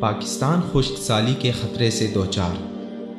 پاکستان خشک سالی کے خطرے سے دوچار۔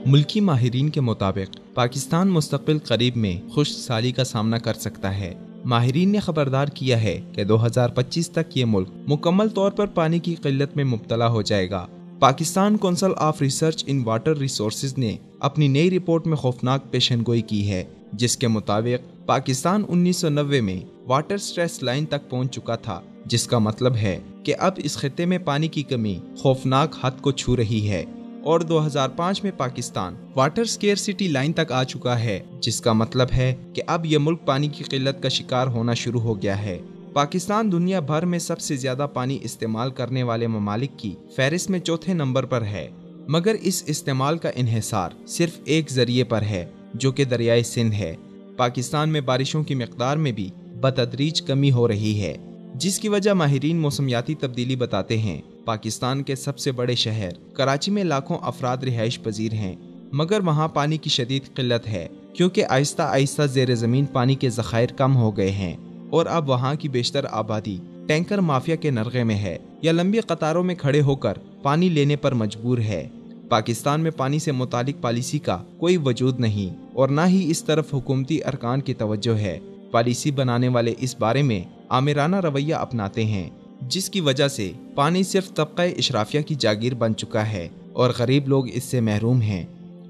ملکی ماہرین کے مطابق پاکستان مستقبل قریب میں خشک سالی کا سامنا کر سکتا ہے۔ ماہرین نے خبردار کیا ہے کہ 2025 تک یہ ملک مکمل طور پر پانی کی قلت میں مبتلا ہو جائے گا۔ Pakistan council of research in water resources نے اپنی نئی رپورٹ میں خوفناک پیشن گوئی کی ہے، جس کے مطابق پاکستان 1990 میں واٹر سٹریس لائن تک پہنچ چکا تھا، جس کا مطلب ہے کہ اب اس خطے میں پانی کی کمی خوفناک حد کو چھو رہی ہے، اور 2005 میں پاکستان واٹر سکیرسٹی لائن تک آ چکا ہے، جس کا مطلب ہے کہ اب یہ ملک پانی کی قلت کا شکار ہونا شروع ہو گیا ہے۔ پاکستان دنیا بھر میں سب سے زیادہ پانی استعمال کرنے والے ممالک کی فہرست میں چوتھے نمبر پر ہے، مگر اس استعمال کا انحصار صرف ایک ذریعے پر ہے، جو کہ دریائے سندھ ہے۔ پاکستان میں بارشوں کی مقدار میں بھی بتدریج کمی ہو رہی ہے، جس کی وجہ ماہرین موسمیاتی تبدیلی بتاتے ہیں۔ پاکستان کے سب سے بڑے شہر کراچی میں لاکھوں افراد رہائش پذیر ہیں، مگر وہاں پانی کی شدید قلت ہے، کیونکہ آہستہ آہستہ زیر زمین پانی کے ذخائر کم ہو گئے ہیں، اور اب وہاں کی بیشتر آبادی ٹینکر مافیا کے نرغے میں ہے یا لمبی قطاروں میں کھڑے ہو کر پانی لینے پر مجبور ہے۔ پاکستان میں پانی سے متعلق پالیسی کا کوئی وجود نہیں، اور نہ ہی اس طرف حکومتی ارکان کی توجہ ہے۔ پالیسی بنانے والے اس بارے میں آمرانہ رویہ اپناتے ہیں، جس کی وجہ سے پانی صرف طبقہ اشرافیہ کی جاگیر بن چکا ہے، اور غریب لوگ اس سے محروم ہیں۔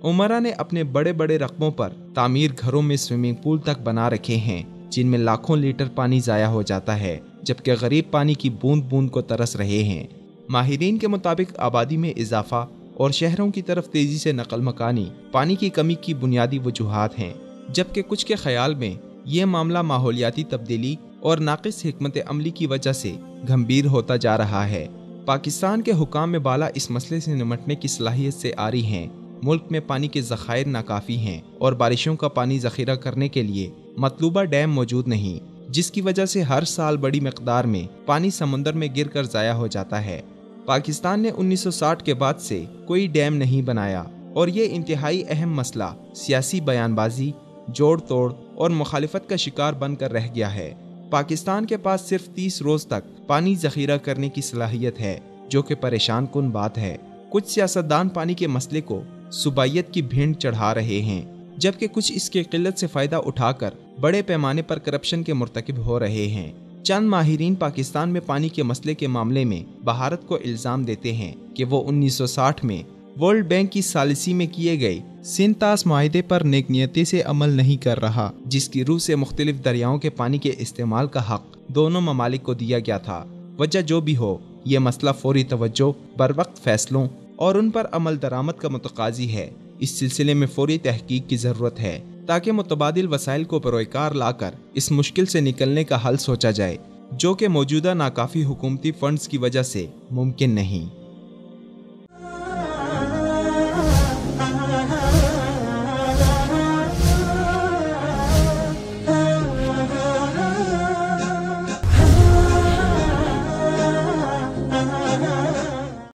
عمرہ نے اپنے بڑے بڑے رقبوں پر تعمیر گھروں میں سوئمنگ پول تک بنا رکھے ہیں، جن میں لاکھوں لیٹر پانی ضائع ہو جاتا ہے، جبکہ غریب پانی کی بوند بوند کو ترس رہے ہیں۔ ماہرین کے مطابق آبادی میں اضافہ اور شہروں کی طرف تیزی سے نقل مکانی پانی کی کمی کی بنیادی وجوہات ہیں، جبکہ کچھ کے خیال میں یہ معاملہ ماحولیاتی تبدیلی اور ناقص حکمت عملی کی وجہ سے گھمبیر ہوتا جا رہا ہے۔ پاکستان کے حکام میں بالا اس مسئلے سے نمٹنے کی صلاحیت سے آری ہیں۔ ملک میں پانی کے ذخائر ناکافی ہیں، اور بارشوں کا پانی ذخیرہ کرنے کے لیے مطلوبہ ڈیم موجود نہیں، جس کی وجہ سے ہر سال بڑی مقدار میں پانی سمندر میں گر کر ضائع ہو جاتا ہے۔ پاکستان نے 1960 کے بعد سے کوئی ڈیم نہیں بنایا، اور یہ انتہائی اہم مسئلہ سیاسی بیان بازی، جوڑ توڑ اور مخالفت کا شکار بن کر رہ گیا ہے۔ پاکستان کے پاس صرف 30 روز تک پانی ذخیرہ کرنے کی صلاحیت ہے، جو کہ پریشان کن بات ہے۔ کچھ سیاستدان پانی کے مسئلے کو صوبائیت کی بھینٹ چڑھا رہے ہیں، جبکہ کچھ اس کے قلت سے فائدہ اٹھا کر بڑے پیمانے پر کرپشن کے مرتکب ہو رہے ہیں۔ چند ماہرین پاکستان میں پانی کے مسئلے کے معاملے میں بھارت کو الزام دیتے ہیں کہ وہ 1960 میں ورلڈ بینک کی ثالثی میں کیے گئے سینتاس معاہدے پر نیک نیتی سے عمل نہیں کر رہا، جس کی روح سے مختلف دریاؤں کے پانی کے استعمال کا حق دونوں ممالک کو دیا گیا تھا۔ وجہ جو بھی ہو، یہ مسئلہ فوری توجہ، بروقت فیصلوں اور ان پر عمل درآمد کا متقاضی ہے۔ اس سلسلے میں فوری تحقیق کی ضرورت ہے، تاکہ متبادل وسائل کو بروئے کار لا کر اس مشکل سے نکلنے کا حل سوچا جائے، جو کہ موجودہ ناکافی حکومتی فنڈز کی وجہ سے ممکن نہیں۔